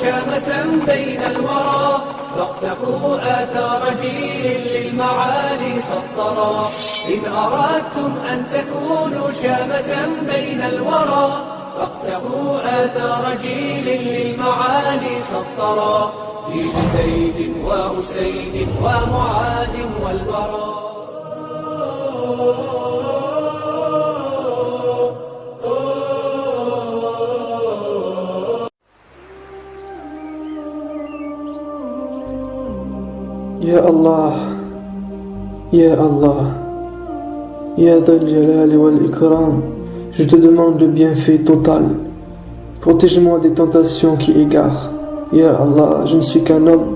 شامة بين الورى فاقتفوا آثار جيل للمعالي سطرا إن أردتم أن تكونوا شامة بين الورى فاقتفوا آثار جيل للمعالي سطرا جيل زيد وأسيد ومعاذ والبراء. Ya Allah, Ya Allah, Ya Dhal Jalal wal Ikram, je te demande le bienfait total. Protège-moi des tentations qui égarent. Ya Allah, je ne suis qu'un homme,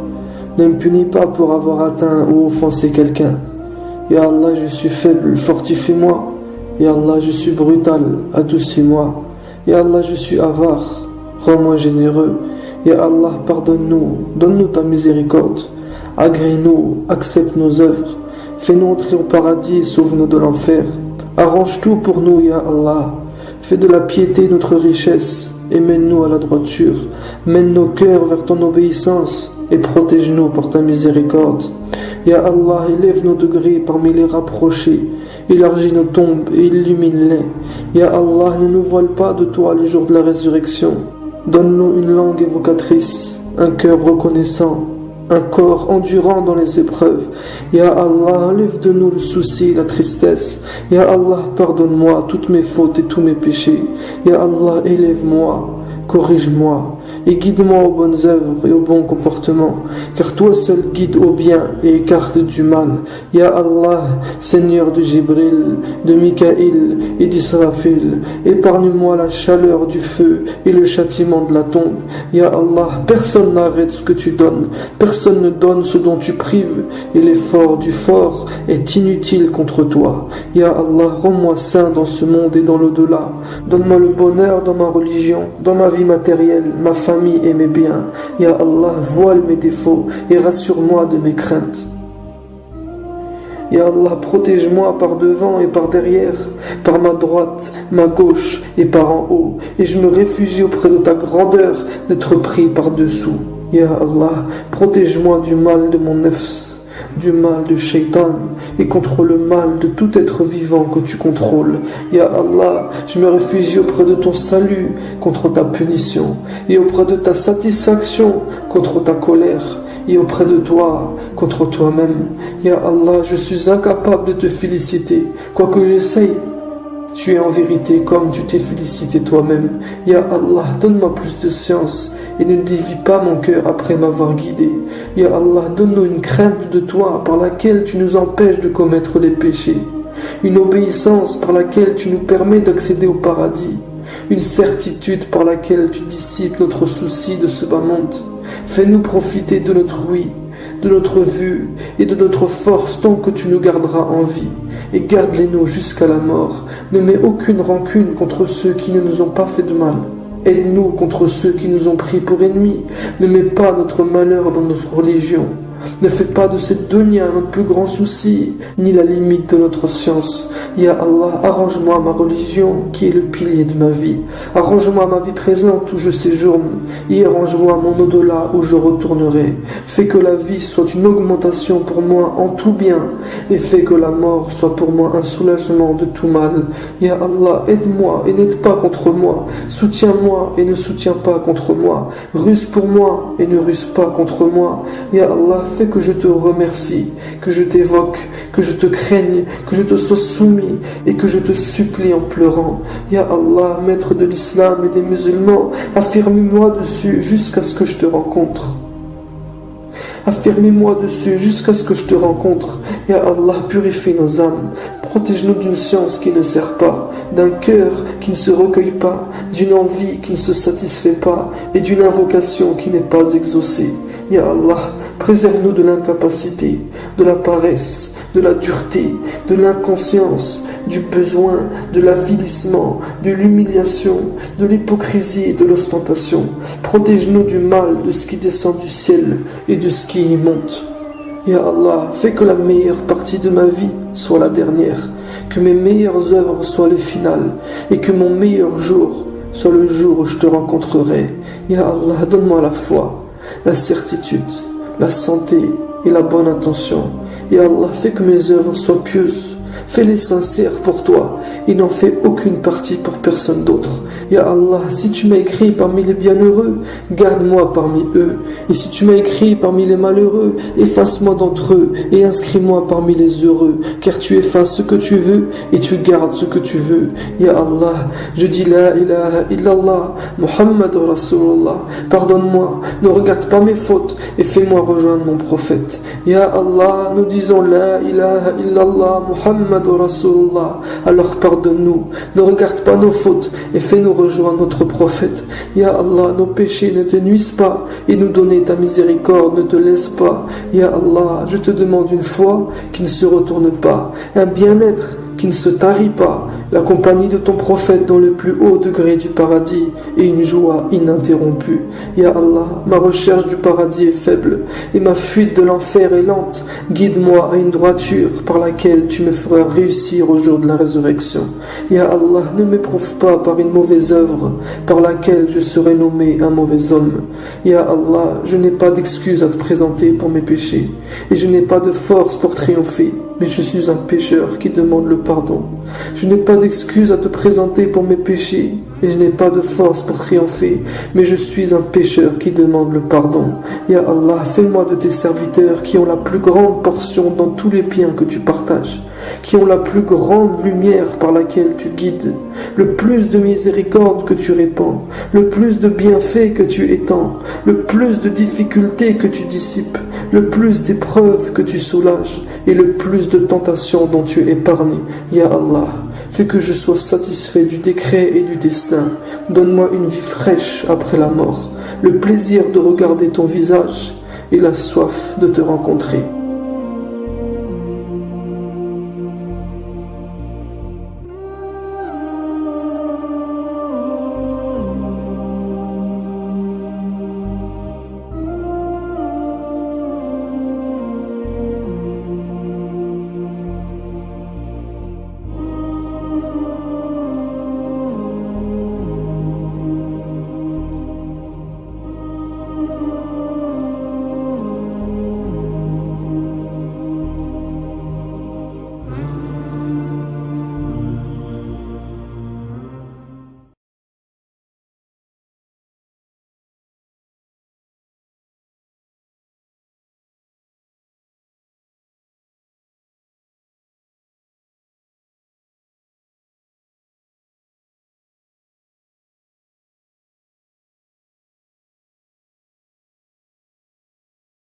ne me punis pas pour avoir atteint ou offensé quelqu'un. Ya Allah, je suis faible, fortifie-moi. Ya Allah, je suis brutal, adoucis-moi. Ya Allah, je suis avare, rends-moi généreux. Ya Allah, pardonne-nous, donne-nous ta miséricorde. Agrée-nous, accepte nos œuvres, fais-nous entrer au paradis et sauve-nous de l'enfer. Arrange tout pour nous, Ya Allah. Fais de la piété notre richesse et mène-nous à la droiture. Mène nos cœurs vers ton obéissance et protège-nous par ta miséricorde. Ya Allah, élève nos degrés parmi les rapprochés, élargis nos tombes et illumine-les. Ya Allah, ne nous voile pas de toi le jour de la résurrection. Donne-nous une langue évocatrice, un cœur reconnaissant, un corps endurant dans les épreuves. Ya Allah, enlève de nous le souci et la tristesse. Ya Allah, pardonne-moi toutes mes fautes et tous mes péchés. Ya Allah, élève-moi, corrige-moi et guide-moi aux bonnes œuvres et au bon comportement, car toi seul guide au bien et écarte du mal. Ya Allah, Seigneur de Jibril, de Mikaïl et d'Israfil, épargne-moi la chaleur du feu et le châtiment de la tombe. Ya Allah, personne n'arrête ce que tu donnes, personne ne donne ce dont tu prives, et l'effort du fort est inutile contre toi. Ya Allah, rends-moi saint dans ce monde et dans l'au-delà. Donne-moi le bonheur dans ma religion, dans ma vie matérielle, ma famille et mes biens. Ya Allah, voile mes défauts et rassure-moi de mes craintes. Ya Allah, protège-moi par devant et par derrière, par ma droite, ma gauche et par en haut, et je me réfugie auprès de ta grandeur d'être pris par-dessous. Ya Allah, protège-moi du mal de mon nefs, du mal de Shaitan, et contre le mal de tout être vivant que tu contrôles. Ya Allah, je me réfugie auprès de ton salut contre ta punition, et auprès de ta satisfaction contre ta colère, et auprès de toi contre toi-même. Ya Allah, je suis incapable de te féliciter, quoique j'essaye. Tu es en vérité comme tu t'es félicité toi-même. Ya Allah, donne-moi plus de science et ne dévie pas mon cœur après m'avoir guidé. Ya Allah, donne-nous une crainte de toi par laquelle tu nous empêches de commettre les péchés, une obéissance par laquelle tu nous permets d'accéder au paradis, une certitude par laquelle tu dissipes notre souci de ce bas monde. Fais-nous profiter de notre oui, de notre vue et de notre force tant que tu nous garderas en vie, et garde-les-nous jusqu'à la mort. Ne mets aucune rancune contre ceux qui ne nous ont pas fait de mal. Aide-nous contre ceux qui nous ont pris pour ennemis. Ne mets pas notre malheur dans notre religion. Ne fais pas de cette dunya notre plus grand souci, ni la limite de notre science. Ya Allah, arrange-moi ma religion qui est le pilier de ma vie. Arrange-moi ma vie présente où je séjourne, et arrange-moi mon au-delà où je retournerai. Fais que la vie soit une augmentation pour moi en tout bien, et fais que la mort soit pour moi un soulagement de tout mal. Ya Allah, aide-moi et n'aide pas contre moi. Soutiens-moi et ne soutiens pas contre moi. Ruse pour moi et ne ruse pas contre moi. Ya Allah, fais que je te remercie, que je t'évoque, que je te craigne, que je te sois soumis et que je te supplie en pleurant. Ya Allah, maître de l'islam et des musulmans, affermis-moi dessus jusqu'à ce que je te rencontre. Affermis-moi dessus jusqu'à ce que je te rencontre. Ya Allah, purifie nos âmes. Protège-nous d'une science qui ne sert pas, d'un cœur qui ne se recueille pas, d'une envie qui ne se satisfait pas et d'une invocation qui n'est pas exaucée. Ya Allah, préserve-nous de l'incapacité, de la paresse, de la dureté, de l'inconscience, du besoin, de l'avilissement, de l'humiliation, de l'hypocrisie et de l'ostentation. Protège-nous du mal, de ce qui descend du ciel et de ce qui y monte. Ya Allah, fais que la meilleure partie de ma vie soit la dernière, que mes meilleures œuvres soient les finales, et que mon meilleur jour soit le jour où je te rencontrerai. Ya Allah, donne-moi la foi, la certitude, la santé et la bonne intention. Ya Allah, fais que mes œuvres soient pieuses, fais-les sincères pour toi et n'en fais aucune partie pour personne d'autre. Ya Allah, si tu m'as écrit parmi les bienheureux, garde-moi parmi eux. Et si tu m'as écrit parmi les malheureux, efface-moi d'entre eux et inscris-moi parmi les heureux, car tu effaces ce que tu veux et tu gardes ce que tu veux. Ya Allah, je dis la ilaha illallah, Muhammad Rasulullah. Pardonne-moi, ne regarde pas mes fautes et fais-moi rejoindre mon prophète. Ya Allah, nous disons la ilaha illallah, Muhammad Rasulullah. Alors pardonne-nous, ne regarde pas nos fautes et fais-nous rejoindre notre prophète. Ya Allah, nos péchés ne te nuisent pas et nous donner ta miséricorde ne te laisse pas. Ya Allah, je te demande une foi qui ne se retourne pas, un bien-être qui ne se tarit pas, la compagnie de ton prophète dans le plus haut degré du paradis et une joie ininterrompue. Ya Allah, ma recherche du paradis est faible et ma fuite de l'enfer est lente. Guide-moi à une droiture par laquelle tu me feras réussir au jour de la résurrection. Ya Allah, ne m'éprouve pas par une mauvaise œuvre par laquelle je serai nommé un mauvais homme. Ya Allah, je n'ai pas d'excuse à te présenter pour mes péchés et je n'ai pas de force pour triompher, mais je suis un pécheur qui demande le pardon. Je n'ai pas d'excuse à te présenter pour mes péchés et je n'ai pas de force pour triompher, mais je suis un pécheur qui demande le pardon. Ya Allah, fais-moi de tes serviteurs qui ont la plus grande portion dans tous les biens que tu partages, qui ont la plus grande lumière par laquelle tu guides, le plus de miséricorde que tu répands, le plus de bienfaits que tu étends, le plus de difficultés que tu dissipes, le plus d'épreuves que tu soulages et le plus de tentations dont tu épargnes. Ya Allah, fais que je sois satisfait du décret et du destin. Donne-moi une vie fraîche après la mort, le plaisir de regarder ton visage et la soif de te rencontrer.